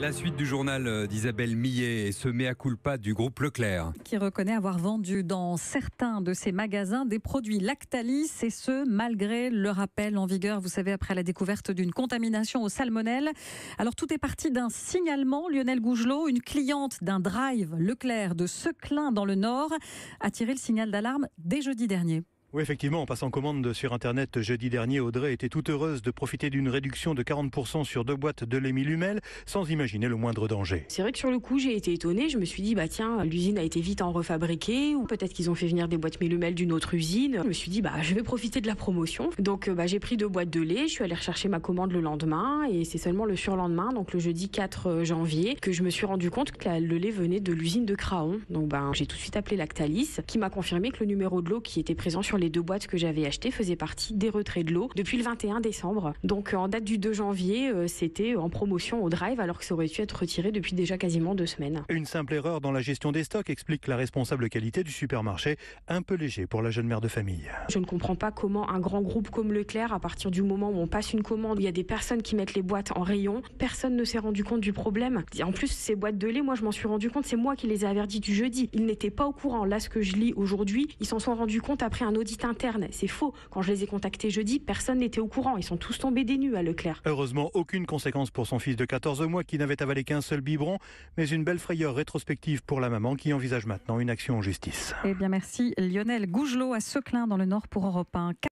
La suite du journal d'Isabelle Millet et ce mea culpa du groupe Leclerc. Qui reconnaît avoir vendu dans certains de ses magasins des produits Lactalis, et ce, malgré le rappel en vigueur, vous savez, après la découverte d'une contamination au salmonelle. Alors, tout est parti d'un signalement. Lionel Gougelot, une cliente d'un drive Leclerc de Seclin dans le Nord, a tiré le signal d'alarme dès jeudi dernier. Oui, effectivement, en passant commande sur Internet jeudi dernier, Audrey était toute heureuse de profiter d'une réduction de 40% sur 2 boîtes de lait Millumel, sans imaginer le moindre danger. C'est vrai que sur le coup, j'ai été étonnée. Je me suis dit, tiens, l'usine a été vite en refabriquée, ou peut-être qu'ils ont fait venir des boîtes Millumel d'une autre usine. Je me suis dit, je vais profiter de la promotion. Donc, j'ai pris 2 boîtes de lait, je suis allée rechercher ma commande le lendemain, et c'est seulement le surlendemain, donc le jeudi 4 janvier, que je me suis rendu compte que le lait venait de l'usine de Craon. Donc, j'ai tout de suite appelé Lactalis, qui m'a confirmé que le numéro de lot qui était présent sur les 2 boîtes que j'avais achetées faisait partie des retraits de l'eau depuis le 21 décembre. Donc en date du 2 janvier, c'était en promotion au drive alors que ça aurait dû être retiré depuis déjà quasiment 2 semaines. Une simple erreur dans la gestion des stocks, explique la responsable qualité du supermarché, un peu léger pour la jeune mère de famille. Je ne comprends pas comment un grand groupe comme Leclerc, à partir du moment où on passe une commande, il y a des personnes qui mettent les boîtes en rayon, personne ne s'est rendu compte du problème. En plus, ces boîtes de lait, moi je m'en suis rendu compte, c'est moi qui les ai avertis du jeudi. Ils n'étaient pas au courant. Là, ce que je lis aujourd'hui, ils s'en sont rendus compte après un audit interne. C'est faux. Quand je les ai contactés jeudi, personne n'était au courant. Ils sont tous tombés des nues à Leclerc. Heureusement, aucune conséquence pour son fils de 14 mois qui n'avait avalé qu'un seul biberon, mais une belle frayeur rétrospective pour la maman qui envisage maintenant une action en justice. Eh bien, merci Lionel Gougelot à Seclin dans le Nord pour Europe 1.